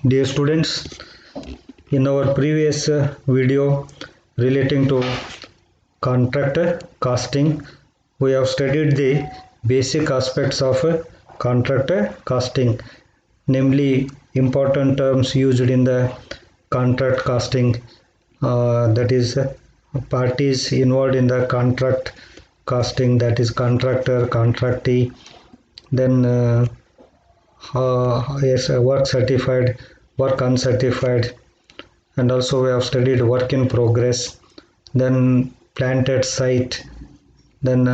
Dear students, in our previous video relating to contract costing, we have studied the basic aspects of contract costing, namely important terms used in the contract costing, that is parties involved in the contract costing, that is contractor, contractee, then yes, work certified, work uncertified, and also we have studied work in progress, then plant at site, then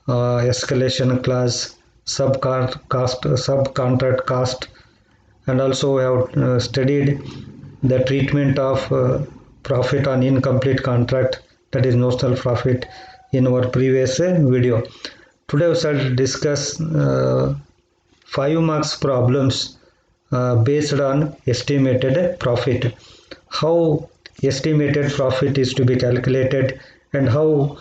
escalation clause, subcontract cost, and also we have studied the treatment of profit on incomplete contract, that is notional profit, in our previous video. Today we shall discuss 5 marks problems based on estimated profit. How estimated profit is to be calculated and how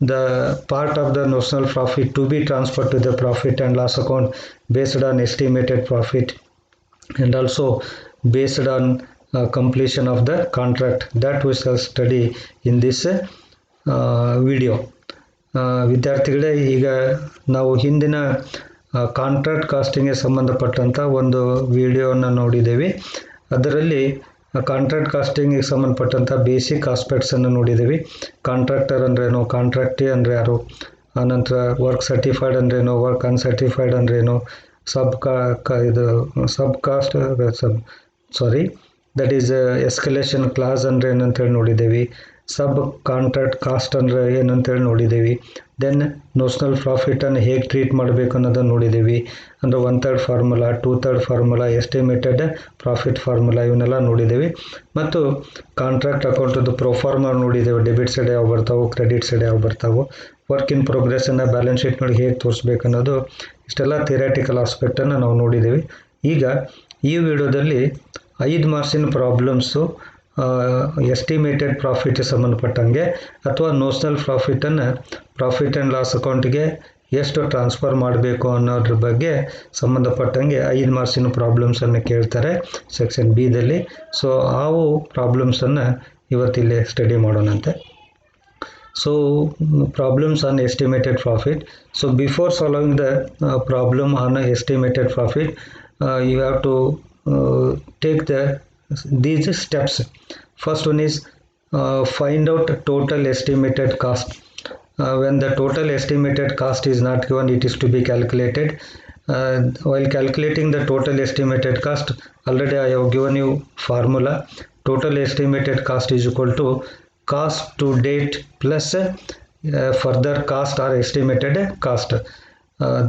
the part of the notional profit to be transferred to the profit and loss account based on estimated profit, and also based on completion of the contract, that we shall study in this video. ವಿದ್ಯಾರ್ಥಿಗಳೇ, ಈಗ ನಾವು ಹಿಂದಿನ contract ಕಾಸ್ಟಿಂಗ್ಗೆ ಸಂಬಂಧಪಟ್ಟಂಥ ಒಂದು ವಿಡಿಯೋನ ನೋಡಿದ್ದೇವೆ. ಅದರಲ್ಲಿ contract ಕಾಸ್ಟಿಂಗ್ಗೆ ಸಂಬಂಧಪಟ್ಟಂಥ ಬೇಸಿಕ್ ಆಸ್ಪೆಕ್ಟ್ಸನ್ನು ನೋಡಿದ್ದೀವಿ. ಕಾಂಟ್ರಾಕ್ಟರ್ ಅಂದ್ರೇನು, ಕಾಂಟ್ರಾಕ್ಟಿ ಅಂದರೆ ಯಾರು, ಆನಂತರ ವರ್ಕ್ ಸರ್ಟಿಫೈಡ್ ಅಂದ್ರೇನು, ವರ್ಕ್ ಅನ್ಸರ್ಟಿಫೈಡ್ ಅಂದ್ರೇನು, ದಟ್ ಈಸ್ ಎಸ್ಕಲೇಷನ್ ಕ್ಲಾಸ್ ಅಂದರೆ ಏನಂತೇಳಿ ನೋಡಿದ್ದೀವಿ. ಸಬ್ ಕಾಂಟ್ರಾಕ್ಟ್ ಕಾಸ್ಟ್ ಅಂದರೆ ಏನಂತೇಳಿ ನೋಡಿದ್ದೀವಿ. ದೆನ್ ನೋಷನಲ್ ಪ್ರಾಫಿಟನ್ನು ಹೇಗೆ ಟ್ರೀಟ್ ಮಾಡಬೇಕು ಅನ್ನೋದನ್ನು ನೋಡಿದ್ದೀವಿ. ಅಂದರೆ 1/3 formula, 2/3 formula, estimated profit formula, ಇವನ್ನೆಲ್ಲ ನೋಡಿದ್ದೀವಿ. ಮತ್ತು ಕಾಂಟ್ರಾಕ್ಟ್ ಅಕೌಂಟದ್ದು ಪ್ರೊಫಾರ್ಮಾ ನೋಡಿದ್ದೇವೆ. ಡೆಬಿಟ್ ಸೈಡ್ ಯಾವ ಬರ್ತಾವೆ, ಕ್ರೆಡಿಟ್ ಸೈಡ್ ಯಾವ ಬರ್ತಾವೆ, ವರ್ಕ್ ಇನ್ ಪ್ರೋಗ್ರೆಸ್ಸನ್ನು ಬ್ಯಾಲೆನ್ಸ್ ಶೀಟ್ನೊಳಗೆ ಹೇಗೆ ತೋರಿಸ್ಬೇಕು ಅನ್ನೋದು, ಇಷ್ಟೆಲ್ಲ ಥಿಯರಿಟಿಕಲ್ ಆಸ್ಪೆಕ್ಟನ್ನು ನಾವು ನೋಡಿದ್ದೀವಿ. ಈಗ ಈ ವಿಡಿಯೋದಲ್ಲಿ 5 ಮಾರ್ಕ್ಸಿನ ಪ್ರಾಬ್ಲಮ್ಸು ಎಸ್ಟಿಮೇಟೆಡ್ ಪ್ರಾಫಿಟ್ ಸಂಬಂಧಪಟ್ಟಂಗೆ ಅಥವಾ ನೋಷನಲ್ ಪ್ರಾಫಿಟನ್ನು ಪ್ರಾಫಿಟ್ ಆ್ಯಂಡ್ ಲಾಸ್ ಅಕೌಂಟ್ಗೆ ಎಷ್ಟು ಟ್ರಾನ್ಸ್ಫರ್ ಮಾಡಬೇಕು ಅನ್ನೋದ್ರ ಬಗ್ಗೆ ಸಂಬಂಧಪಟ್ಟಂಗೆ 5 ಮಾರ್ಕ್ಸಿನ ಪ್ರಾಬ್ಲಮ್ಸನ್ನು ಕೇಳ್ತಾರೆ ಸೆಕ್ಷನ್ ಬಿದಲ್ಲಿ. ಸೊ ಆವು ಪ್ರಾಬ್ಲಮ್ಸನ್ನು ಇವತ್ತಿಲ್ಲಿ study ಮಾಡೋಣಂತೆ. So problems on estimated profit. So before solving the problem on estimated profit, you have to take these steps. First one is find out total estimated cost. When the total estimated cost is not given, it is to be calculated. While calculating the total estimated cost, already I have given you formula. Total estimated cost is equal to cost to date plus further cost or estimated cost.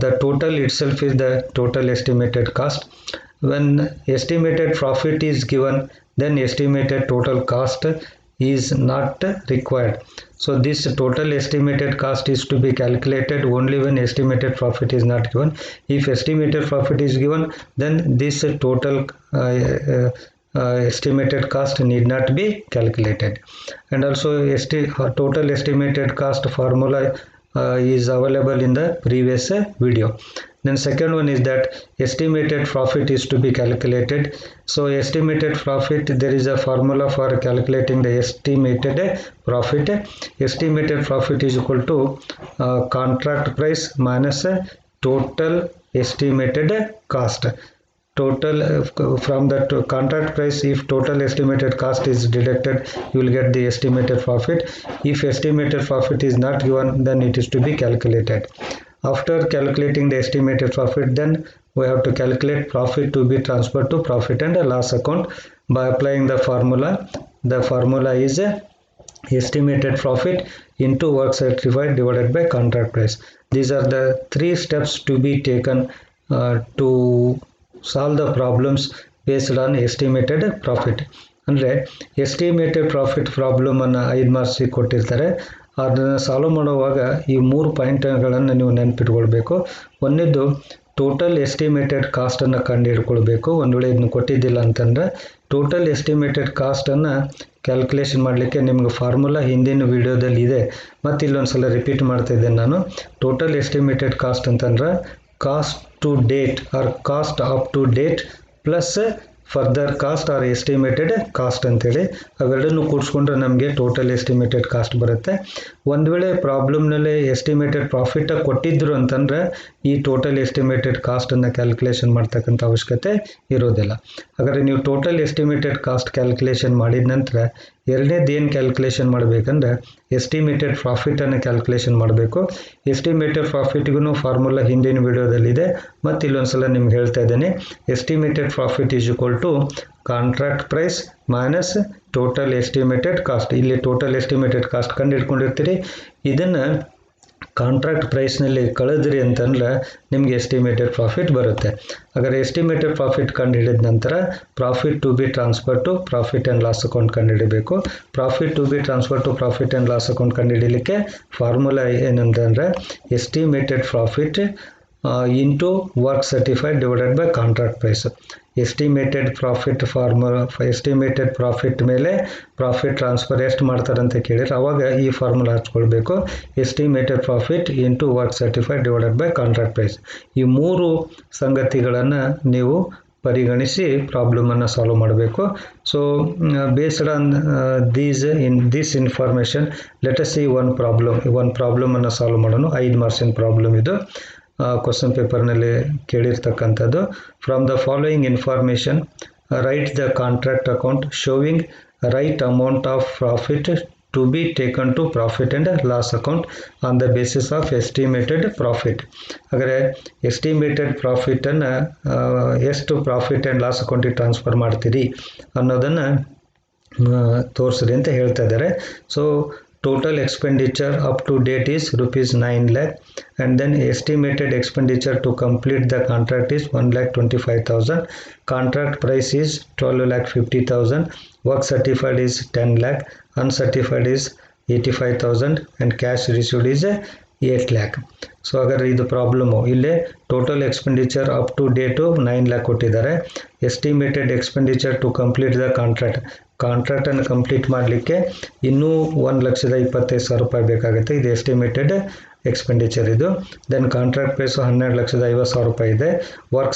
The total itself is the total estimated cost. When estimated profit is given, then estimated total cost is not required. So this total estimated cost is to be calculated only when estimated profit is not given. If estimated profit is given, then this total estimated cost need not be calculated. And also total estimated cost formula is available in the previous video. Then second one is that estimated profit is to be calculated. So estimated profit, there is a formula for calculating the estimated profit. Estimated profit is equal to contract price minus total estimated cost. Total from that contract price, if total estimated cost is deducted, you will get the estimated profit. If estimated profit is not given, then it is to be calculated. After calculating the estimated profit, then we have to calculate profit to be transferred to profit and loss account by applying the formula. The formula is estimated profit into work certified divided by contract price. These are the 3 steps to be taken to solve the problems based on estimated profit. ಅಂದರೆ estimated profit ಪ್ರಾಬ್ಲಮನ್ನು 5 ಮಾರ್ಕ್ಸಿಗೆ ಕೊಟ್ಟಿರ್ತಾರೆ. ಅದನ್ನು solve ಮಾಡುವಾಗ ಈ 3 ಪಾಯಿಂಟ್ಗಳನ್ನು ನೀವು ನೆನಪಿಟ್ಕೊಳ್ಬೇಕು. ಒಂದನೇದು total estimated ಕಾಸ್ಟನ್ನು ಕಂಡು ಹಿಡ್ಕೊಳ್ಬೇಕು. ಒಂದು ವೇಳೆ ಇದನ್ನು ಕೊಟ್ಟಿದ್ದಿಲ್ಲ ಅಂತಂದರೆ ಟೋಟಲ್ ಎಸ್ಟಿಮೇಟೆಡ್ ಕಾಸ್ಟನ್ನು ಕ್ಯಾಲ್ಕುಲೇಷನ್ ಮಾಡಲಿಕ್ಕೆ ನಿಮ್ಗೆ ಫಾರ್ಮುಲಾ ಹಿಂದಿನ ವಿಡಿಯೋದಲ್ಲಿ ಇದೆ. ಮತ್ತು ಇಲ್ಲೊಂದು ಸಲ ರಿಪೀಟ್ ಮಾಡ್ತಾ ಇದ್ದೇನೆ ನಾನು. ಟೋಟಲ್ ಎಸ್ಟಿಮೇಟೆಡ್ ಕಾಸ್ಟ್ ಅಂತಂದ್ರೆ cost to date or cost up to date plus further cost or estimated cost ಅಂತೇಳಿ ಅವೆರಡನ್ನು ಕೂಡಿಸ್ಕೊಂಡ್ರೆ ನಮಗೆ ಟೋಟಲ್ ಎಸ್ಟಿಮೇಟೆಡ್ ಕಾಸ್ಟ್ ಬರುತ್ತೆ. ಒಂದು ವೇಳೆ ಪ್ರಾಬ್ಲಮ್ನಲ್ಲಿ ಎಸ್ಟಿಮೇಟೆಡ್ ಪ್ರಾಫಿಟ್ ಕೊಟ್ಟಿದ್ರು ಅಂತಂದರೆ ಈ ಟೋಟಲ್ ಎಸ್ಟಿಮೇಟೆಡ್ ಕಾಸ್ಟನ್ನು ಕ್ಯಾಲ್ಕುಲೇಷನ್ ಮಾಡ್ತಕ್ಕಂಥ ಅವಶ್ಯಕತೆ ಇರೋದಿಲ್ಲ. ಹಾಗಾದರೆ ನೀವು ಟೋಟಲ್ ಎಸ್ಟಿಮೇಟೆಡ್ ಕಾಸ್ಟ್ ಕ್ಯಾಲ್ಕುಲೇಷನ್ ಮಾಡಿದ ನಂತರ ಎರಡನೇದು ಏನು ಕ್ಯಾಲ್ಕುಲೇಷನ್ ಮಾಡಬೇಕಂದ್ರೆ ಎಸ್ಟಿಮೇಟೆಡ್ ಪ್ರಾಫಿಟನ್ನು ಕ್ಯಾಲ್ಕುಲೇಷನ್ ಮಾಡಬೇಕು. ಎಸ್ಟಿಮೇಟೆಡ್ ಪ್ರಾಫಿಟ್ಗೂ ಫಾರ್ಮುಲಾ ಹಿಂದಿನ ವಿಡಿಯೋದಲ್ಲಿದೆ, ಮತ್ತು ಇಲ್ಲೊಂದ್ಸಲ ನಿಮ್ಗೆ ಹೇಳ್ತಾ ಇದ್ದೇನೆ. Estimated profit is equal to contract price minus total estimated cost. ಇಲ್ಲಿ ಟೋಟಲ್ ಎಸ್ಟಿಮೇಟೆಡ್ ಕಾಸ್ಟ್ ಕಂಡು ಹಿಡ್ಕೊಂಡಿರ್ತೀರಿ, ಇದನ್ನು ಕಾಂಟ್ರಾಕ್ಟ್ ಪ್ರೈಸ್ನಲ್ಲಿ ಕಳೆದ್ರಿ ಅಂತಂದ್ರೆ ನಿಮಗೆ ಎಸ್ಟಿಮೇಟೆಡ್ ಪ್ರಾಫಿಟ್ ಬರುತ್ತೆ. ಹಾಗಾದರೆ ಎಸ್ಟಿಮೇಟೆಡ್ ಪ್ರಾಫಿಟ್ ಕಂಡು ಹಿಡಿದ ನಂತರ profit to be transfer to profit and loss account ಕಂಡು ಹಿಡಿಬೇಕು. Profit to be transfer to profit and loss account ಕಂಡು ಹಿಡಿಲಿಕ್ಕೆ ಫಾರ್ಮುಲಾ ಏನಂತಂದರೆ estimated profit into work certified divided by contract price. Estimated profit formula, estimated profit ಮೇಲೆ profit transfer ಎಷ್ಟು ಮಾಡ್ತಾರೆ ಅಂತ ಕೇಳಿದ್ರೆ ಅವಾಗ ಈ ಫಾರ್ಮುಲಾ ಹಚ್ಕೊಳ್ಬೇಕು. Estimated profit into work certified divided by contract price. ಈ ಮೂರು ಸಂಗತಿಗಳನ್ನು ನೀವು ಪರಿಗಣಿಸಿ ಪ್ರಾಬ್ಲಮನ್ನು ಸಾಲ್ವ್ ಮಾಡಬೇಕು. So based on this information let us see one ಪ್ರಾಬ್ಲಮನ್ನು ಸಾಲ್ವ್ ಮಾಡೋಣ. 5 ಮಾರ್ಕ್ಸಿನ ಪ್ರಾಬ್ಲಮ್ ಇದು, ಕ್ವಶನ್ ಪೇಪರ್ನಲ್ಲಿ ಕೇಳಿರ್ತಕ್ಕಂಥದ್ದು. From the following information write the contract account showing right amount of profit to be taken to profit and loss account on the basis of estimated profit. ಹಾಗಾದರೆ estimated ಪ್ರಾಫಿಟನ್ನು ಎಷ್ಟು profit and loss ಅಕೌಂಟಿಗೆ transfer ಮಾಡ್ತೀರಿ ಅನ್ನೋದನ್ನು ತೋರಿಸ್ರಿ ಅಂತ ಹೇಳ್ತಾ ಇದ್ದಾರೆ. So total expenditure up to date is rupees 9 lakh, and then estimated expenditure to complete the contract is 1,25,000. Contract price is 12,50,000. Work certified is 10 lakh. Uncertified is 85,000 and cash received is 8 lakh. So ಹಾಗಾದರೆ ಇದು problem. ಇಲ್ಲೇ total expenditure up to date 9 lakh ಕೊಟ್ಟಿದ್ದಾರೆ. Estimated expenditure to complete the ಕಾಂಟ್ರಾಕ್ಟನ್ನು complete ಮಾಡಲಿಕ್ಕೆ ಇನ್ನೂ 1,25,000 ರೂಪಾಯಿ ಬೇಕಾಗುತ್ತೆ. ಇದು ಎಸ್ಟಿಮೇಟೆಡ್ ಎಕ್ಸ್ಪೆಂಡಿಚರ್ ಇದು. ದೆನ್ ಕಾಂಟ್ರಾಕ್ಟ್ ಪ್ರೈಸು 12,50,000 ರೂಪಾಯಿ ಇದೆ. ವರ್ಕ್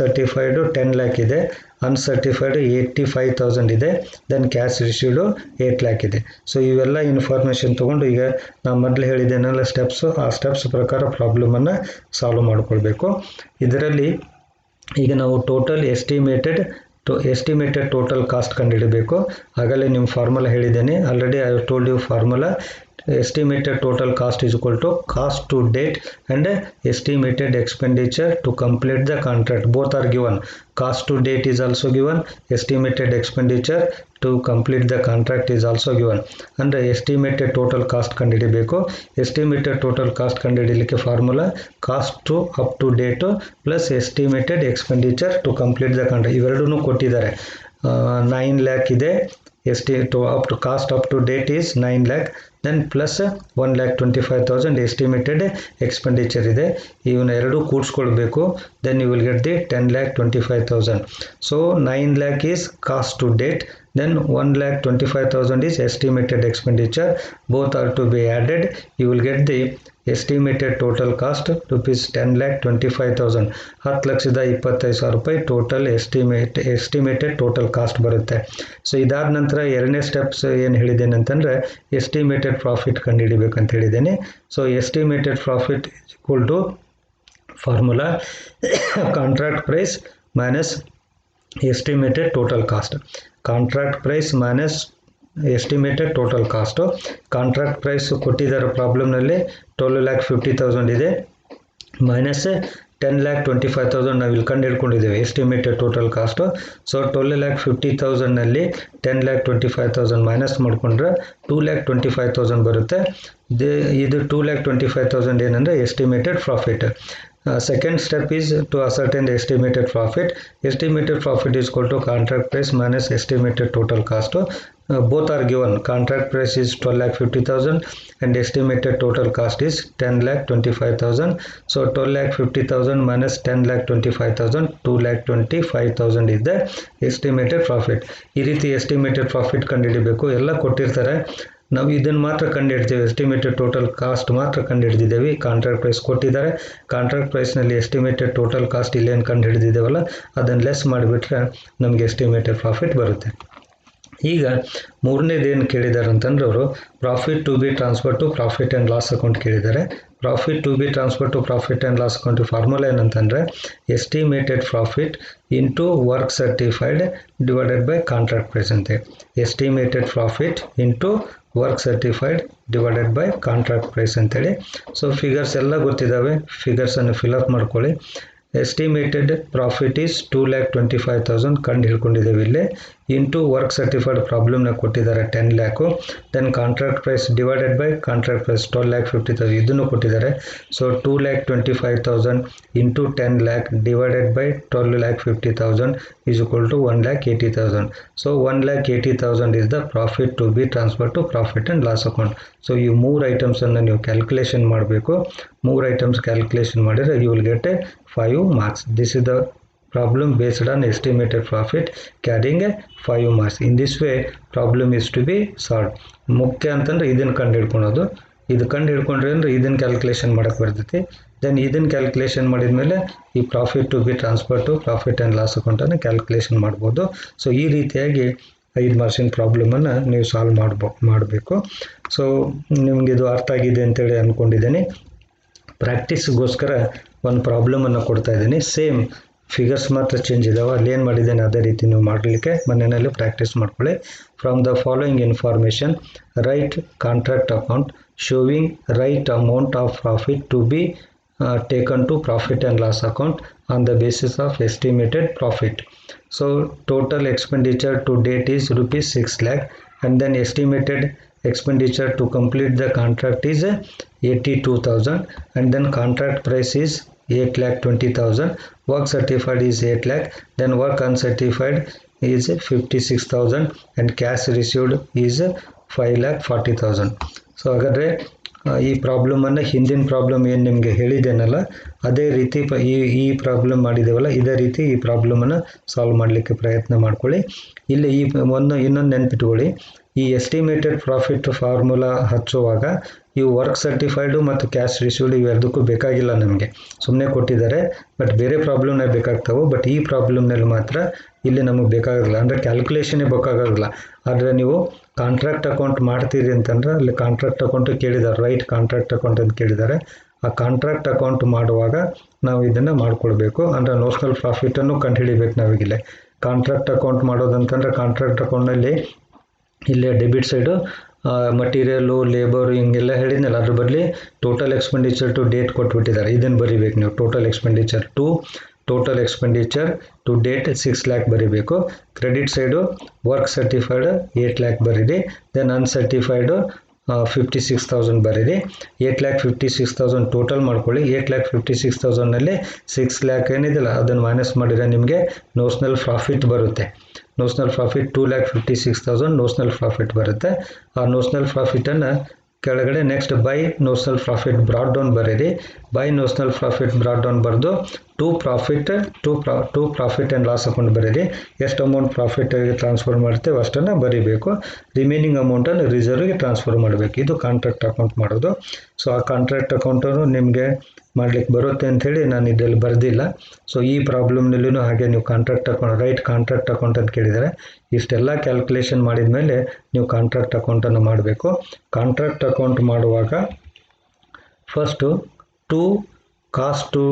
ಸರ್ಟಿಫೈಡು 10 lakh ಇದೆ. ಅನ್ಸರ್ಟಿಫೈಡ್ 85,000 ಇದೆ. ದೆನ್ ಕ್ಯಾಶ್ ರಿಸೀವ್ಡು 8 lakh ಇದೆ. ಸೊ ಇವೆಲ್ಲ ಇನ್ಫಾರ್ಮೇಷನ್ ತೊಗೊಂಡು ಈಗ ನಾನು ಮೊದಲು ಹೇಳಿದ್ದೇನಲ್ಲ ಸ್ಟೆಪ್ಸು, ಆ ಸ್ಟೆಪ್ಸ್ ಪ್ರಕಾರ ಪ್ರಾಬ್ಲಮನ್ನು ಸಾಲ್ವ್ ಮಾಡ್ಕೊಳ್ಬೇಕು. ಇದರಲ್ಲಿ ಈಗ ನಾವು ಟೋಟಲ್ ಎಸ್ಟಿಮೇಟೆಡ್ ಟೋಟಲ್ ಕಾಸ್ಟ್ ಕಂಡುಹಿಡಬೇಕು. ಆಗಲೇ ನಿಮ್ಮ ಫಾರ್ಮುಲಾ ಹೇಳಿದ್ದೇನೆ already. I have told you formula. Estimated total cost is equal to cost to date and estimated expenditure to complete the contract. Both are given. Cost to date is also given. Estimated expenditure to complete the contract is also given. And estimated total cost ಕಂಡುಹಿಡಿಬೇಕು. Estimated total cost ಕಂಡುಹಿಡಿಯಲಿಕ್ಕೆ formula cost to up to date plus estimated expenditure to complete the contract. ಇವೆರಡೂ ಕೊಟ್ಟಿದ್ದಾರೆ. 9 lakh ಇದೆ. Cost up to date is 9 lakh. Then plus 1,25,000 estimated expenditure ಇದೆ. ಇವನ್ನ ಎರಡೂ ಕೂಡಿಸ್ಕೊಳ್ಬೇಕು. Then you will get the 10,25,000. So 9 lakh is cost to date. Then 1,25,000 is estimated expenditure. Both are to be added. You will get the estimated total cost rupees 10,25,000. 10,25,000 ರೂಪಾಯಿ total estimated total cost ಬರುತ್ತೆ. So ಇದಾದ ನಂತರ ಎರಡನೇ steps ಏನು ಹೇಳಿದ್ದೇನೆ ಅಂತಂದರೆ estimated profit ಕಂಡುಹಿಡಿಬೇಕಂತ ಹೇಳಿದ್ದೇನೆ. So estimated profit equal to formula contract price minus estimated total cost. Contract price minus estimated total cost. Contract price ಕೊಟ್ಟಿದ್ದಾರೆ ಪ್ರಾಬ್ಲಮ್ನಲ್ಲಿ 12,50,000 ಇದೆ. ಮೈನಸ್ 10,25,000 ನಾವು ಇಲ್ಲಿ ಕಂಡು ಹಿಡ್ಕೊಂಡಿದ್ದೇವೆ ಎಸ್ಟಿಮೇಟೆಡ್ ಟೋಟಲ್ ಕಾಸ್ಟು. ಸೊ 12,50,000ನಲ್ಲಿ 10,25,000 ಮೈನಸ್ ಮಾಡಿಕೊಂಡ್ರೆ 2,25,000 ಬರುತ್ತೆ. ಇದು 2,25,000 ಏನಂದರೆ estimated profit. Second step is to ascertain the estimated profit. Estimated profit is equal to contract price minus estimated total cost. Both are given. Contract price is 12,50,000 and estimated total cost is 10,25,000. So 12,50,000 minus 10,25,000, 2,25,000 is the estimated profit. ಈ ರೀತಿ estimated profit ಕಂಡುಹಿಡಿಬೇಕು. ಎಲ್ಲ ಕೊಟ್ಟಿರ್ತಾರೆ. ನಾವು ಇದನ್ನು ಮಾತ್ರ ಕಂಡುಹಿಡ್ತೀವಿ, estimated total cost ಮಾತ್ರ ಕಂಡುಹಿಡ್ದಿದ್ದೇವೆ. Contract price ಕೊಟ್ಟಿದ್ದಾರೆ, ಕಾಂಟ್ರಾಕ್ಟ್ ಪ್ರೈಸ್ನಲ್ಲಿ ಎಸ್ಟಿಮೇಟೆಡ್ ಟೋಟಲ್ ಕಾಸ್ಟ್ ಇಲ್ಲೇನು ಕಂಡುಹಿಡ್ದಿದ್ದೇವಲ್ಲ ಅದನ್ನು ಲೆಸ್ ಮಾಡಿಬಿಟ್ರೆ ನಮಗೆ ಎಸ್ಟಿಮೇಟೆಡ್ ಪ್ರಾಫಿಟ್ ಬರುತ್ತೆ. ಈಗ ಮೂರನೇದೇನು ಕೇಳಿದ್ದಾರೆ ಅಂತಂದ್ರೆ ಅವರು profit to be transfer to profit and loss account ಕೇಳಿದ್ದಾರೆ. Profit to be transfer to profit and loss account formula ಏನಂತಂದರೆ estimated profit into work certified divided by contract price ಅಂತೇಳಿ. Estimated profit into work certified divided by contract price ಅಂತೇಳಿ. So figures ಎಲ್ಲ ಗೊತ್ತಿದ್ದಾವೆ, ಫಿಗರ್ಸನ್ನು fill up ಮಾಡ್ಕೊಳ್ಳಿ. Estimated profit is 2,25,000 ಕಂಡು ಹಿಡ್ಕೊಂಡಿದ್ದೇವೆ ಇಲ್ಲಿ, into work certified ಪ್ರಾಬ್ಲಮ್ನ ಕೊಟ್ಟಿದ್ದಾರೆ 10 lakh. Then contract price divided by contract price 12,50,000 ಇದನ್ನು ಕೊಟ್ಟಿದ್ದಾರೆ. So 2,25,000 into 10 lakh divided by 12,50,000 is equal to 1,80,000. So 1,80,000 is the profit to be transfer to profit and loss account. So ಈ 3 ಐಟಮ್ಸನ್ನು ನೀವು calculation ಮಾಡಬೇಕು. 3 items calculation ಮಾಡಿದರೆ you will get 5 marks. This is the problem based on estimated profit carrying 5 marks. In this way problem is to be solved. ಮುಖ್ಯ ಅಂತಂದ್ರೆ ಇದನ್ನು ಕಂಡು ಹಿಡ್ಕೊಳೋದು, ಇದು ಕಂಡು ಹಿಡ್ಕೊಂಡ್ರೆ ಅಂದರೆ ಇದನ್ನು ಕ್ಯಾಲ್ಕುಲೇಷನ್ ಮಾಡೋಕ್ಕೆ ಬರ್ತೈತಿ. ದೆನ್ ಇದನ್ನು ಕ್ಯಾಲ್ಕುಲೇಷನ್ ಮಾಡಿದ ಮೇಲೆ ಈ profit to be transfer to profit and loss ಅಕೌಂಟನ್ನು ಕ್ಯಾಲ್ಕುಲೇಷನ್ ಮಾಡ್ಬೋದು. ಸೊ ಈ ರೀತಿಯಾಗಿ 5 ಮಾರ್ಕ್ಸಿನ ಪ್ರಾಬ್ಲಮನ್ನು ನೀವು ಸಾಲ್ವ್ ಮಾಡಬೇಕು. ಸೊ ನಿಮಗಿದು ಅರ್ಥ ಆಗಿದೆ ಅಂತೇಳಿ ಅಂದ್ಕೊಂಡಿದ್ದೀನಿ. ಪ್ರಾಕ್ಟೀಸ್ಗೋಸ್ಕರ ಒಂದು ಪ್ರಾಬ್ಲಮನ್ನು ಕೊಡ್ತಾ ಇದ್ದೀನಿ. ಸೇಮ್ ಫಿಗರ್ಸ್ ಮಾತ್ರ ಚೇಂಜ್ ಇದ್ದಾವೆ, ಅಲ್ಲೇನು ಮಾಡಿದ್ದೇನೆ ಅದೇ ರೀತಿ ನೀವು ಮಾಡಲಿಕ್ಕೆ ಮನೆಯಲ್ಲಿ ಪ್ರಾಕ್ಟೀಸ್ ಮಾಡ್ಕೊಳ್ಳಿ. From the following information write contract account showing right amount of profit to be taken to profit and loss account on the basis of estimated profit. So total expenditure to date is ₹6 lakh and then estimated expenditure to complete the contract is 82,000 and then contract price is 8,20,000. Work certified is 8 lakh, then work uncertified is 56,000 and cash received is 5,40,000. So ಹಾಗಾದರೆ ಈ ಪ್ರಾಬ್ಲಮನ್ನು ಹಿಂದಿನ problem ಏನು ನಿಮಗೆ ಹೇಳಿದ್ದೇನಲ್ಲ ಅದೇ ರೀತಿ ಈ problem ಮಾಡಿದ್ದೇವಲ್ಲ ಇದೇ ರೀತಿ ಈ ಪ್ರಾಬ್ಲಮನ್ನು ಸಾಲ್ವ್ ಮಾಡಲಿಕ್ಕೆ ಪ್ರಯತ್ನ ಮಾಡ್ಕೊಳ್ಳಿ. ಇಲ್ಲಿ ಇನ್ನೊಂದು ನೆನ್ಪಿಟ್ಕೊಳ್ಳಿ, ಈ ಎಸ್ಟಿಮೇಟೆಡ್ ಪ್ರಾಫಿಟ್ ಫಾರ್ಮುಲಾ ಹಚ್ಚುವಾಗ ಈ ವರ್ಕ್ ಸರ್ಟಿಫೈಡು ಮತ್ತು ಕ್ಯಾಶ್ ರಿಸೀವ್ಡ್ ಇವೆರದಕ್ಕೂ ಬೇಕಾಗಿಲ್ಲ, ನಮಗೆ ಸುಮ್ಮನೆ ಕೊಟ್ಟಿದ್ದಾರೆ. ಬಟ್ ಬೇರೆ ಪ್ರಾಬ್ಲಮ್ನಾಗ ಬೇಕಾಗ್ತಾವೆ, ಬಟ್ ಈ ಪ್ರಾಬ್ಲಮ್ನಲ್ಲಿ ಮಾತ್ರ ಇಲ್ಲಿ ನಮಗೆ ಬೇಕಾಗೋದಿಲ್ಲ, ಅಂದರೆ ಕ್ಯಾಲ್ಕುಲೇಷನ್ನೇ ಬೇಕಾಗೋದಿಲ್ಲ. ಆದರೆ ನೀವು ಕಾಂಟ್ರಾಕ್ಟ್ ಅಕೌಂಟ್ ಮಾಡ್ತೀರಿ ಅಂತಂದ್ರೆ ಅಲ್ಲಿ ಕಾಂಟ್ರಾಕ್ಟ್ ಅಕೌಂಟ್ ಕೇಳಿದ್ದಾರೆ, ರೈಟ್ ಕಾಂಟ್ರಾಕ್ಟ್ ಅಕೌಂಟ್ ಅಂತ ಕೇಳಿದ್ದಾರೆ. ಆ ಕಾಂಟ್ರಾಕ್ಟ್ ಅಕೌಂಟ್ ಮಾಡುವಾಗ ನಾವು ಇದನ್ನು ಮಾಡ್ಕೊಳ್ಬೇಕು, ಅಂದರೆ ನೋಷನಲ್ ಪ್ರಾಫಿಟನ್ನು ಕಂಡುಹಿಡಿಬೇಕು ನಾವೀಗಿಲ್ಲೇ. ಕಾಂಟ್ರಾಕ್ಟ್ ಅಕೌಂಟ್ ಮಾಡೋದಂತಂದರೆ ಕಾಂಟ್ರಾಕ್ಟ್ ಅಕೌಂಟ್ನಲ್ಲಿ ಇಲ್ಲೇ ಡೆಬಿಟ್ ಸೈಡು ಮಟೀರಿಯಲು ಲೇಬರು ಹಿಂಗೆಲ್ಲ ಹೇಳಿದ್ನಲ್ಲ, ಅದ್ರ ಬದಲಿ ಟೋಟಲ್ ಎಕ್ಸ್ಪೆಂಡಿಚರ್ ಟು ಡೇಟ್ ಕೊಟ್ಬಿಟ್ಟಿದ್ದಾರೆ. ಇದನ್ನು ಬರೀಬೇಕು ನೀವು, total expenditure to date 6 lakh ಬರೀಬೇಕು. Credit side work certified 8 lakh ಬರೀರಿ. ದೆನ್ ಅನ್ಸರ್ಟಿಫೈಡು 56,000 ಬರೀರಿ. 8,56,000 ಟೋಟಲ್ ಮಾಡ್ಕೊಳ್ಳಿ. 8,56,000ನಲ್ಲಿ 6 lakh ಏನಿದೆಯಲ್ಲ ಅದನ್ನು ಮೈನಸ್ ಮಾಡಿದರೆ ನಿಮಗೆ ನೋಷನಲ್ ಪ್ರಾಫಿಟ್ ಬರುತ್ತೆ. ನೋಷನಲ್ ಪ್ರಾಫಿಟ್ 2,56,000 ನೋಷನಲ್ ಪ್ರಾಫಿಟ್ ಬರುತ್ತೆ. ಆ ನೋಷನಲ್ ಪ್ರಾಫಿಟನ್ನು ಕೆಳಗಡೆ next by notional profit brought down ಬರೀರಿ. By notional profit brought down ಬರೆದು to profit and loss account ಬರೀರಿ. ಎಷ್ಟು ಅಮೌಂಟ್ ಪ್ರಾಫಿಟ್ಗೆ ಟ್ರಾನ್ಸ್ಫರ್ ಮಾಡ್ತೇವೆ ಅಷ್ಟನ್ನು ಬರೀಬೇಕು. ರಿಮೈನಿಂಗ್ ಅಮೌಂಟನ್ನು ರಿಸರ್ವ್ಗೆ ಟ್ರಾನ್ಸ್ಫರ್ ಮಾಡಬೇಕು. ಇದು ಕಾಂಟ್ರಾಕ್ಟ್ ಅಕೌಂಟ್ ಮಾಡೋದು. ಸೊ ಆ ಕಾಂಟ್ರಾಕ್ಟ್ ಅಕೌಂಟನ್ನು ನಿಮಗೆ ಮಾಡಲಿಕ್ಕೆ ಬರುತ್ತೆ ಅಂಥೇಳಿ ನಾನು ಇದರಲ್ಲಿ ಬರೆದಿಲ್ಲ. ಸೊ ಈ ಪ್ರಾಬ್ಲಮ್ನಲ್ಲೂ ಹಾಗೆ ನೀವು ರೈಟ್ ಕಾಂಟ್ರಾಕ್ಟ್ ಅಕೌಂಟ್ ಅಂತ ಕೇಳಿದರೆ ಇಷ್ಟೆಲ್ಲ ಕ್ಯಾಲ್ಕುಲೇಷನ್ ಮಾಡಿದ ಮೇಲೆ ನೀವು ಕಾಂಟ್ರಾಕ್ಟ್ ಅಕೌಂಟನ್ನು ಮಾಡಬೇಕು. ಕಾಂಟ್ರಾಕ್ಟ್ ಅಕೌಂಟ್ ಮಾಡುವಾಗ first cost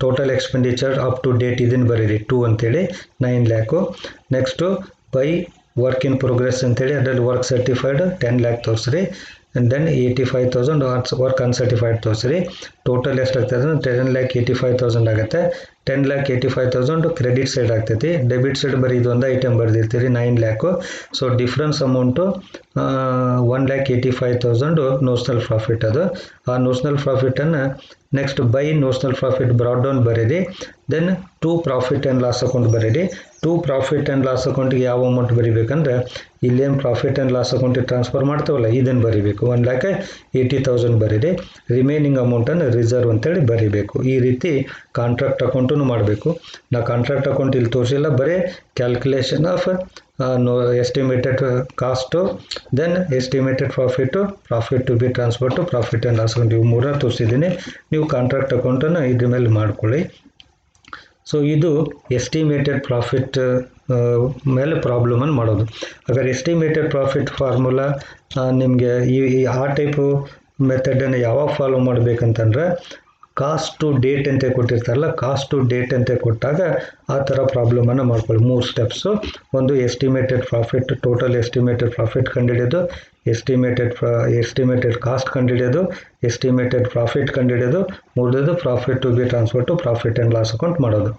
total expenditure up to date ಇದನ್ನು ಬರೀರಿ 2 ಅಂತೇಳಿ 9 lakh. Next by work in progress ಅಂತೇಳಿ ಅದರಲ್ಲಿ ವರ್ಕ್ ಸರ್ಟಿಫೈಡ್ 10 lakh ತೋರಿಸ್ರಿ. ಆ್ಯಂಡ್ ದೆನ್ 85,000 ವರ್ಕ್ ಅನ್ಸರ್ಟಿಫೈಡ್ ತೋರಿಸ್ರಿ. ಟೋಟಲ್ ಎಷ್ಟಾಗ್ತದೆ ಅಂದರೆ 10,85,000 ಆಗುತ್ತೆ. 10,85,000 ಕ್ರೆಡಿಟ್ ಸೈಡ್ ಆಗ್ತೈತಿ. ಡೆಬಿಟ್ ಸೈಡ್ ಬರೀ ಇದೊಂದು ಐಟಮ್ ಬರೆದಿರ್ತೀರಿ 9 lakh. So difference amount 1,85,000 notional profit ಅದು. ಆ ನೋಷನಲ್ ಪ್ರಾಫಿಟನ್ನು next by notional profit brought down ಬರೀರಿ. Then to profit and loss account ಬರೀರಿ. ಟು ಪ್ರಾಫಿಟ್ ಆ್ಯಂಡ್ ಲಾಸ್ ಅಕೌಂಟಿಗೆ ಯಾವ ಅಮೌಂಟ್ ಬರೀಬೇಕಂದ್ರೆ ಇಲ್ಲೇನು ಪ್ರಾಫಿಟ್ ಆ್ಯಂಡ್ ಲಾಸ್ ಅಕೌಂಟಿಗೆ ಟ್ರಾನ್ಸ್ಫರ್ ಮಾಡ್ತೇವಲ್ಲ ಇದನ್ನು ಬರೀಬೇಕು. 1,80,000 ಬರೀರಿ. ರಿಮೈನಿಂಗ್ ಅಮೌಂಟನ್ನು ರಿಸರ್ವ್ ಅಂತೇಳಿ ಬರೀಬೇಕು. ಈ ರೀತಿ ಕಾಂಟ್ರಾಕ್ಟ್ ಅಕೌಂಟ್ ಅಕೌಂಟನ್ನು ಮಾಡಬೇಕು. ನಾ ಕಾಂಟ್ರಾಕ್ಟ್ ಅಕೌಂಟ್ ಇಲ್ಲಿ ತೋರಿಸಿಲ್ಲ, ಬರೀ calculation of estimated cost, then estimated profit, profit to be transfer to profit and loss account, ಇವು ಮೂರನ್ನ ತೋರಿಸಿದ್ದೀನಿ. ನೀವು ಕಾಂಟ್ರಾಕ್ಟ್ ಅಕೌಂಟನ್ನು ಇದ್ರ ಮೇಲೆ ಮಾಡ್ಕೊಳ್ಳಿ. ಸೊ ಇದು ಎಸ್ಟಿಮೇಟೆಡ್ ಪ್ರಾಫಿಟ್ ಮೇಲೆ ಪ್ರಾಬ್ಲಮನ್ನು ಮಾಡೋದು. ಹಾಗಾದ್ರೆ ಎಸ್ಟಿಮೇಟೆಡ್ ಪ್ರಾಫಿಟ್ ಫಾರ್ಮುಲಾ ನಿಮಗೆ ಆ ಟೈಪು ಮೆಥಡನ್ನು ಯಾವಾಗ ಫಾಲೋ ಮಾಡಬೇಕಂತಂದ್ರೆ, ಕಾಸ್ಟ್ ಟು ಡೇಟ್ ಅಂತ ಕೊಟ್ಟಿರ್ತಾರಲ್ಲ, ಕಾಸ್ಟ್ ಟು ಡೇಟ್ ಅಂತ ಕೊಟ್ಟಾಗ ಆ ಥರ ಪ್ರಾಬ್ಲಮನ್ನು ಮಾಡ್ಕೊಳ್ಳಿ. 3 ಸ್ಟೆಪ್ಸು. ಒಂದು estimated profit, total estimated profit ಕಂಡುಹಿಡಿಯೋದು, ಎಸ್ಟಿಮೇಟೆಡ್ ಕಾಸ್ಟ್ ಕಂಡುಹಿಡಿಯೋದು, ಎಸ್ಟಿಮೇಟೆಡ್ ಪ್ರಾಫಿಟ್ ಕಂಡುಹಿಡಿಯೋದು, ಮೂರನೇದು profit to be transfer to profit and loss account ಮಾಡೋದು.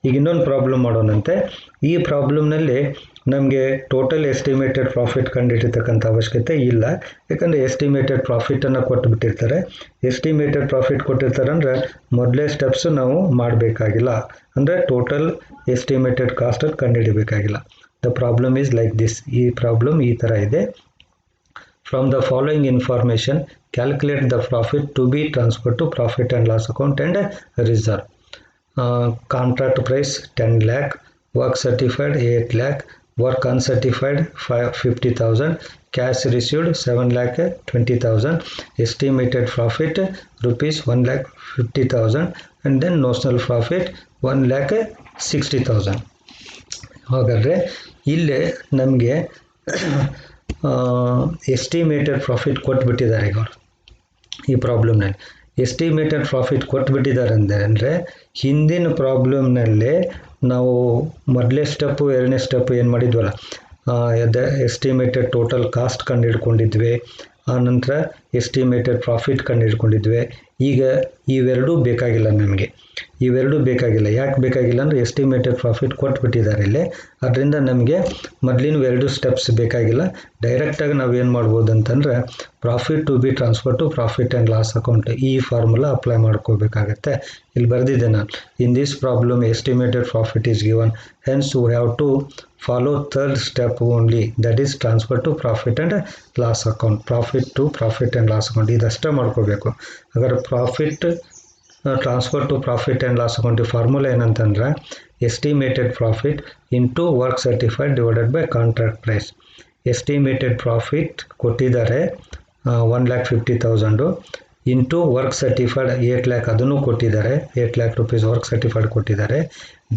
ಈಗ ಇನ್ನೊಂದು ಪ್ರಾಬ್ಲಮ್ ಮಾಡೋಣಂತೆ. ಈ ಪ್ರಾಬ್ಲಮ್ನಲ್ಲಿ ನಮಗೆ ಟೋಟಲ್ ಎಸ್ಟಿಮೇಟೆಡ್ ಪ್ರಾಫಿಟ್ ಕಂಡುಹಿಡಿತಕ್ಕಂಥ ಅವಶ್ಯಕತೆ ಇಲ್ಲ, ಯಾಕಂದರೆ ಎಸ್ಟಿಮೇಟೆಡ್ ಪ್ರಾಫಿಟನ್ನು ಕೊಟ್ಟುಬಿಟ್ಟಿರ್ತಾರೆ. ಎಸ್ಟಿಮೇಟೆಡ್ ಪ್ರಾಫಿಟ್ ಕೊಟ್ಟಿರ್ತಾರೆ ಅಂದರೆ ಮೊದಲೇ ಸ್ಟೆಪ್ಸು ನಾವು ಮಾಡಬೇಕಾಗಿಲ್ಲ, ಅಂದರೆ ಟೋಟಲ್ ಎಸ್ಟಿಮೇಟೆಡ್ ಕಾಸ್ಟನ್ನು ಕಂಡುಹಿಡಿಬೇಕಾಗಿಲ್ಲ. The problem is like this. ಈ ಪ್ರಾಬ್ಲಮ್ ಈ ಥರ ಇದೆ. From the following information, calculate the profit to be transferred to profit and loss account and reserve. Contract price 10 lakh, work certified 8 lakh, work uncertified 50,000, cash received 7 lakh 20,000, estimated profit rupees 1 lakh 50,000, and then notional profit 1 lakh 60,000. ಹಾಗಾದರೆ ಇಲ್ಲೇ ನಮಗೆ estimated profit ಕೊಟ್ಬಿಟ್ಟಿದ್ದಾರೆ. ಈಗ ಅವರು ಈ ಪ್ರಾಬ್ಲಮ್ನಲ್ಲಿ estimated profit ಕೊಟ್ಬಿಟ್ಟಿದ್ದಾರೆ ಅಂದರೆ ಹಿಂದಿನ ಪ್ರಾಬ್ಲಮ್ನಲ್ಲೇ ನಾವು ಮೊದಲೇ ಸ್ಟೆಪ್ಪು ಎರಡನೇ ಸ್ಟೆಪ್ಪು ಏನು ಮಾಡಿದ್ವಲ್ಲ, ಎಸ್ಟಿಮೇಟೆಡ್ ಟೋಟಲ್ ಕಾಸ್ಟ್ ಕಂಡು ಹಿಡ್ಕೊಂಡಿದ್ವಿ, ಆನಂತರ ಎಸ್ಟಿಮೇಟೆಡ್ ಪ್ರಾಫಿಟ್ ಕಂಡು ಹಿಡ್ಕೊಂಡಿದ್ವಿ. ಈಗ ಇವೆರಡೂ ಬೇಕಾಗಿಲ್ಲ ನಮಗೆ, ಇವೆರಡೂ ಬೇಕಾಗಿಲ್ಲ. ಯಾಕೆ ಬೇಕಾಗಿಲ್ಲ ಅಂದರೆ ಎಸ್ಟಿಮೇಟೆಡ್ ಪ್ರಾಫಿಟ್ ಕೊಟ್ಬಿಟ್ಟಿದ್ದಾರೆ ಇಲ್ಲಿ, ಅದರಿಂದ ನಮಗೆ ಮೊದಲಿನ 2 ಸ್ಟೆಪ್ಸ್ ಬೇಕಾಗಿಲ್ಲ. ಡೈರೆಕ್ಟಾಗಿ ನಾವು ಏನು ಮಾಡ್ಬೋದು ಅಂತಂದರೆ profit to be transfer to profit and loss account, ಈ ಫಾರ್ಮುಲಾ ಅಪ್ಲೈ ಮಾಡ್ಕೋಬೇಕಾಗತ್ತೆ. ಇಲ್ಲಿ ಬರೆದಿದ್ದೆ ನಾನು, in this problem estimated profit is given, hence we have to follow third step only, that is transfer to profit and loss account, profit to profit and loss account, ಇದಷ್ಟೇ ಮಾಡ್ಕೋಬೇಕು. ಹಾಗಾದ್ರೆ profit transfer to profit and loss account formula ಏನಂತಂದ್ರೆ estimated profit into work certified divided by contract price. Estimated profit ಕೊಟ್ಟಿದ್ದಾರೆ 1,50,000 into work certified 8 lakh ಅದನ್ನು ಕೊಟ್ಟಿದ್ದಾರೆ, 8 lakh rupees work certified ಕೊಟ್ಟಿದ್ದಾರೆ,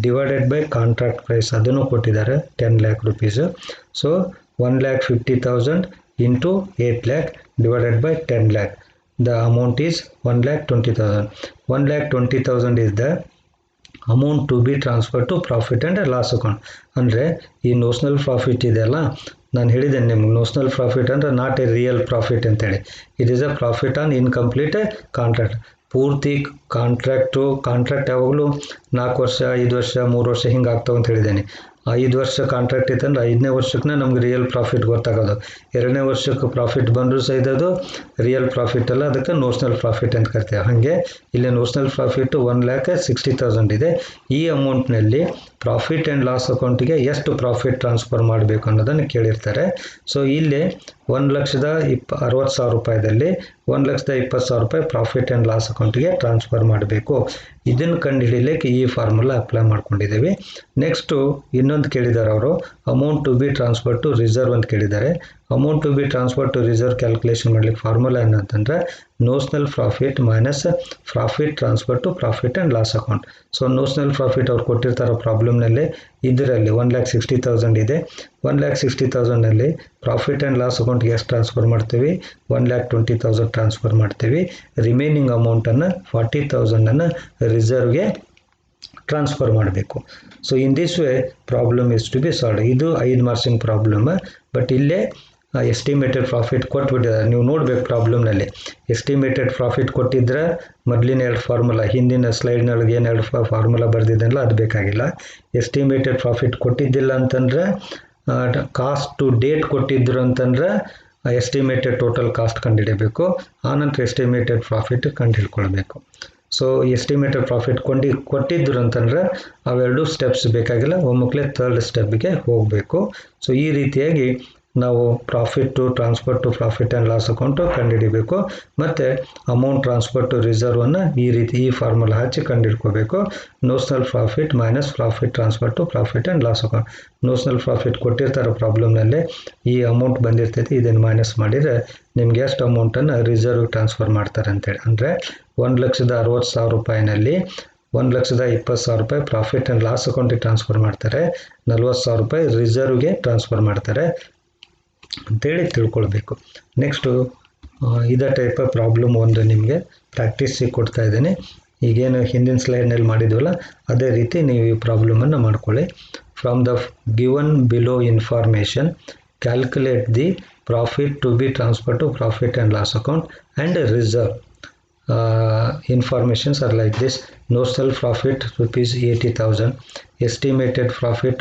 divided by contract price ಅದನ್ನು ಕೊಟ್ಟಿದ್ದಾರೆ 10 lakh rupees. So 1,50,000 into 8 lakh divided by 10 lakh. The amount is 1,20,000. 1,20,000 is the amount to be transferred to profit and loss account. ಅಂದರೆ ಈ notional profit ಇದೆಯಲ್ಲ, ನಾನು ಹೇಳಿದ್ದೇನೆ ನಿಮ್ಗೆ notional profit ಅಂದರೆ ನಾಟ್ ಎ ರಿಯಲ್ ಪ್ರಾಫಿಟ್ ಅಂತೇಳಿ. It is a profit on incomplete contract. ಪೂರ್ತಿ contract ಯಾವಾಗಲೂ 4 ವರ್ಷ 5 ವರ್ಷ 3 ವರ್ಷ ಹಿಂಗೆ ಆಗ್ತಾವೆ ಅಂತ ಹೇಳಿದ್ದೇನೆ. 5 ವರ್ಷ ಕಾಂಟ್ರಾಕ್ಟ್ ಇತ್ತಂದ್ರೆ 5ನೇ ವರ್ಷಕ್ಕೆ ನಮ್ಗೆ ರಿಯಲ್ ಪ್ರಾಫಿಟ್ ಗೊತ್ತಾಗೋದು. 2ನೇ ವರ್ಷಕ್ಕೆ ಪ್ರಾಫಿಟ್ ಬಂದರೂ ಸಹಿತ ಅದು ರಿಯಲ್ ಪ್ರಾಫಿಟ್ ಅಲ್ಲ, ಅದಕ್ಕೆ ನೋಷನಲ್ ಪ್ರಾಫಿಟ್ ಅಂತ ಕರಿತೇವೆ. ಹಾಗೆ ಇಲ್ಲಿ ನೋಷನಲ್ ಪ್ರಾಫಿಟ್ಟು 1,60,000 ಇದೆ. ಈ ಅಮೌಂಟ್ನಲ್ಲಿ ಪ್ರಾಫಿಟ್ ಆ್ಯಂಡ್ ಲಾಸ್ ಅಕೌಂಟಿಗೆ ಎಷ್ಟು ಪ್ರಾಫಿಟ್ ಟ್ರಾನ್ಸ್ಫರ್ ಮಾಡಬೇಕು ಅನ್ನೋದನ್ನು ಕೇಳಿರ್ತಾರೆ. ಸೊ ಇಲ್ಲಿ 1,60,000 ರೂಪಾಯಿದಲ್ಲಿ 1,20,000 ರೂಪಾಯಿ ಪ್ರಾಫಿಟ್ ಆ್ಯಂಡ್ ಲಾಸ್ ಅಕೌಂಟಿಗೆ ಟ್ರಾನ್ಸ್ಫರ್ ಮಾಡಬೇಕು. ಇದನ್ನು ಕಂಡುಹಿಡಿಯಲಿಕ್ಕೆ ಈ ಫಾರ್ಮುಲಾ ಅಪ್ಲೈ ಮಾಡ್ಕೊಂಡಿದ್ದೀವಿ. ನೆಕ್ಸ್ಟು ಇನ್ನೊಂದು ಕೇಳಿದ್ದಾರೆ ಅವರು, amount to be transfer to reserve ಅಂತ ಕೇಳಿದ್ದಾರೆ. Amount to be transfer to reserve calculation ಮಾಡಲಿಕ್ಕೆ ಫಾರ್ಮುಲಾ ಏನಂತಂದರೆ notional profit minus profit transfer to profit and loss account. So notional profit ಅವ್ರು ಕೊಟ್ಟಿರ್ತಾರೋ ಪ್ರಾಬ್ಲಮ್ನಲ್ಲಿ ಇದರಲ್ಲಿ 1,60,000 ಇದೆ. 1,60,000ನಲ್ಲಿ ಪ್ರಾಫಿಟ್ ಆ್ಯಂಡ್ ಲಾಸ್ ಅಕೌಂಟ್ಗೆ ಎಷ್ಟು ಟ್ರಾನ್ಸ್ಫರ್ ಮಾಡ್ತೀವಿ, 1,20,000 ಟ್ರಾನ್ಸ್ಫರ್ ಮಾಡ್ತೀವಿ. ರಿಮೈನಿಂಗ್ ಅಮೌಂಟನ್ನು 40,000 ರಿಸರ್ವ್ಗೆ ಟ್ರಾನ್ಸ್ಫರ್ ಮಾಡಬೇಕು. So in this way problem is to be solve. ಇದು 5 ಮಾರ್ಕ್ಸಿನ ಪ್ರಾಬ್ಲಮ್. ಬಟ್ ಇಲ್ಲೇ ಎಸ್ಟಿಮೇಟೆಡ್ ಪ್ರಾಫಿಟ್ ಕೊಟ್ಬಿಟ್ಟಿದ್ದಾರೆ. ನೀವು ನೋಡಬೇಕು ಪ್ರಾಬ್ಲಮ್ನಲ್ಲಿ ಎಸ್ಟಿಮೇಟೆಡ್ ಪ್ರಾಫಿಟ್ ಕೊಟ್ಟಿದ್ರೆ ಮೊದಲಿನ 2 ಫಾರ್ಮುಲಾ, ಹಿಂದಿನ ಸ್ಲೈಡ್ನೊಳಗೆ ಏನು 2 ಫಾರ್ಮುಲಾ ಬರೆದಿದ್ದೆನಲ್ಲ ಅದು ಬೇಕಾಗಿಲ್ಲ. ಎಸ್ಟಿಮೇಟೆಡ್ ಪ್ರಾಫಿಟ್ ಕೊಟ್ಟಿದ್ದಿಲ್ಲ ಅಂತಂದರೆ ಕಾಸ್ಟ್ ಟು ಡೇಟ್ ಕೊಟ್ಟಿದ್ರು ಅಂತಂದರೆ ಎಸ್ಟಿಮೇಟೆಡ್ ಟೋಟಲ್ ಕಾಸ್ಟ್ ಕಂಡುಹಿಡಬೇಕು, ಆನಂತರ ಎಸ್ಟಿಮೇಟೆಡ್ ಪ್ರಾಫಿಟ್ ಕಂಡುಹಿಡ್ಕೊಳ್ಬೇಕು. ಸೊ ಎಸ್ಟಿಮೇಟೆಡ್ ಪ್ರಾಫಿಟ್ ಕೊಟ್ಟಿದ್ರು ಅಂತಂದರೆ ಅವೆರಡು ಸ್ಟೆಪ್ಸ್ ಬೇಕಾಗಿಲ್ಲ, ಒಮ್ಮಕ್ಲೆ ಥರ್ಡ್ ಸ್ಟೆಪ್ಗೆ ಹೋಗಬೇಕು. ಸೊ ಈ ರೀತಿಯಾಗಿ ನಾವು profit to transfer to profit and loss account ಕಂಡುಹಿಡಿಬೇಕು. ಮತ್ತು ಅಮೌಂಟ್ ಟ್ರಾನ್ಸ್ಫರ್ ಟು ರಿಸರ್ವನ್ನು ಈ ಫಾರ್ಮುಲಾ ಹಚ್ಚಿ ಕಂಡುಹಿಡ್ಕೋಬೇಕು. Notional profit minus profit transfer to profit and loss account. Notional profit ಕೊಟ್ಟಿರ್ತಾರೆ ಪ್ರಾಬ್ಲಮ್ನಲ್ಲಿ, ಈ ಅಮೌಂಟ್ ಬಂದಿರ್ತೈತಿ, ಇದನ್ನು ಮೈನಸ್ ಮಾಡಿದರೆ ನಿಮ್ಗೆ ಎಷ್ಟು ಅಮೌಂಟನ್ನು ರಿಸರ್ವ್ಗೆ ಟ್ರಾನ್ಸ್ಫರ್ ಮಾಡ್ತಾರೆ ಅಂತೇಳಿ. ಅಂದರೆ 1,60,000 ರೂಪಾಯಿನಲ್ಲಿ 1,20,000 ರೂಪಾಯಿ ಪ್ರಾಫಿಟ್ ಆ್ಯಂಡ್ ಲಾಸ್ ಅಕೌಂಟಿಗೆ ಟ್ರಾನ್ಸ್ಫರ್ ಮಾಡ್ತಾರೆ, 40,000 ರೂಪಾಯಿ ರಿಸರ್ವ್ಗೆ ಟ್ರಾನ್ಸ್ಫರ್ ಮಾಡ್ತಾರೆ ಅಂತೇಳಿ ತಿಳ್ಕೊಳ್ಬೇಕು. ನೆಕ್ಸ್ಟು ಇದೇ ಟೈಪ್ ಪ್ರಾಬ್ಲಮ್ ಒಂದು ನಿಮಗೆ ಪ್ರಾಕ್ಟೀಸಿಗೆ ಕೊಡ್ತಾ ಇದ್ದೀನಿ. ಈಗೇನು ಹಿಂದಿನ ಸ್ಲೈಡ್ನಲ್ಲಿ ಮಾಡಿದ್ವಲ್ಲ ಅದೇ ರೀತಿ ನೀವು ಈ ಪ್ರಾಬ್ಲಮನ್ನು ಮಾಡ್ಕೊಳ್ಳಿ. From the given below information calculate the profit to be transfer to profit and loss account and reserve. Informations are like this: notional profit rupees 80,000, estimated profit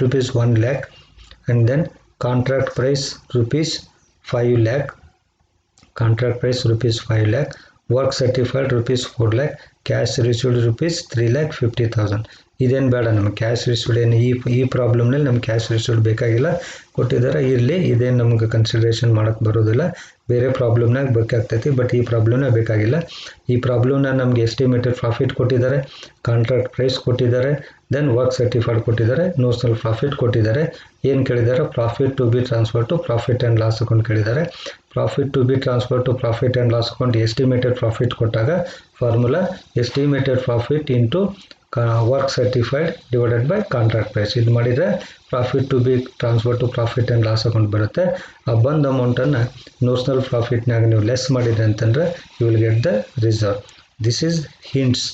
rupees 1 lakh, and then contract price rupees 5 lakh, work certified rupees 4 lakh, cash received rupees 3,50,000. ಇದೇನು ಬೇಡ ನಮಗೆ cash received, ಏನು ಈ ಪ್ರಾಬ್ಲಮ್ನಲ್ಲಿ ನಮ್ಗೆ cash received ಬೇಕಾಗಿಲ್ಲ, ಕೊಟ್ಟಿದ್ದಾರೆ ಇರಲಿ, ಇದೇನು ನಮ್ಗೆ ಕನ್ಸಿಡರೇಷನ್ ಮಾಡೋಕ್ಕೆ ಬರೋದಿಲ್ಲ. ಬೇರೆ ಪ್ರಾಬ್ಲಮ್ನಾಗ ಬೇಕಾಗ್ತೈತಿ, ಬಟ್ ಈ ಪ್ರಾಬ್ಲಮ್ನಾಗ ಬೇಕಾಗಿಲ್ಲ. ಈ ಪ್ರಾಬ್ಲಮ್ನ ನಮಗೆ ಎಸ್ಟಿಮೇಟೆಡ್ ಪ್ರಾಫಿಟ್ ಕೊಟ್ಟಿದ್ದಾರೆ, ಕಾಂಟ್ರಾಕ್ಟ್ ಪ್ರೈಸ್ ಕೊಟ್ಟಿದ್ದಾರೆ, ದೆನ್ ವರ್ಕ್ ಸರ್ಟಿಫೈಡ್ ಕೊಟ್ಟಿದ್ದಾರೆ, ನೋಷನಲ್ ಪ್ರಾಫಿಟ್ ಕೊಟ್ಟಿದ್ದಾರೆ. ಏನು ಕೇಳಿದ್ದಾರೆ? Profit to be transfer to profit and loss account ಕೇಳಿದ್ದಾರೆ. Profit to be transfer to profit and loss account estimated profit ಕೊಟ್ಟಾಗ formula estimated profit into work certified divided by contract price. ಇದು ಮಾಡಿದರೆ profit to be transfer to profit and loss account ಬರುತ್ತೆ. ಆ ಬಂದ ಅಮೌಂಟನ್ನು notional ಪ್ರಾಫಿಟ್ನಾಗ ನೀವು less ಮಾಡಿದ್ರೆ ಅಂತಂದರೆ you will get the reserve. This is hints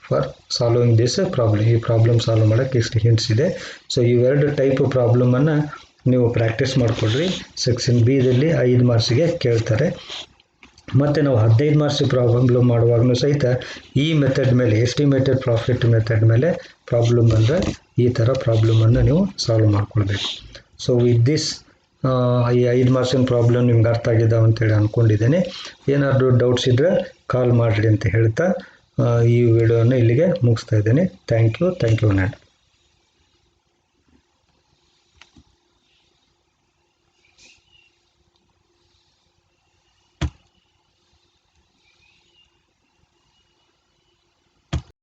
for solving this problem. ಈ ಪ್ರಾಬ್ಲಮ್ ಸಾಲ್ವ್ ಮಾಡೋಕ್ಕೆ ಇಷ್ಟು ಹಿಂಟ್ಸ್ ಇದೆ. ಸೊ ಇವೆರಡು ಟೈಪ್ ಪ್ರಾಬ್ಲಮನ್ನು ನೀವು ಪ್ರಾಕ್ಟೀಸ್ ಮಾಡಿಕೊಡ್ರಿ. ಸೆಕ್ಷನ್ ಬಿದಲ್ಲಿ 5 ಮಾರ್ಕ್ಸಿಗೆ ಕೇಳ್ತಾರೆ. ಮತ್ತು ನಾವು 15 ಮಾರ್ಕ್ಸ್ ಪ್ರಾಬ್ಲಮ್ ಮಾಡುವಾಗಲೂ ಸಹಿತ ಈ ಮೆಥಡ್ ಮೇಲೆ, ಎಸ್ಟಿಮೇಟೆಡ್ ಪ್ರಾಫಿಟ್ ಮೆಥಡ್ ಮೇಲೆ ಪ್ರಾಬ್ಲಮ್ ಅಂದರೆ ಈ ಥರ ಪ್ರಾಬ್ಲಮನ್ನು ನೀವು ಸಾಲ್ವ್ ಮಾಡ್ಕೊಳ್ಬೇಕು. ಸೊ ವಿತ್ ದಿಸ್ ಈ 5 ಮಾರ್ಕ್ಸಿನ ಪ್ರಾಬ್ಲಮ್ ನಿಮ್ಗೆ ಅರ್ಥ ಆಗಿದ್ದಾವೆ ಅಂತೇಳಿ ಅಂದ್ಕೊಂಡಿದ್ದೇನೆ. ಏನಾದರೂ ಡೌಟ್ಸ್ ಇದ್ದರೆ ಕಾಲ್ ಮಾಡಿರಿ ಅಂತ ಹೇಳ್ತಾ ಈ ವಿಡಿಯೋನ ಇಲ್ಲಿಗೆ ಮುಗಿಸ್ತಾ ಇದ್ದೇನೆ. Thank you.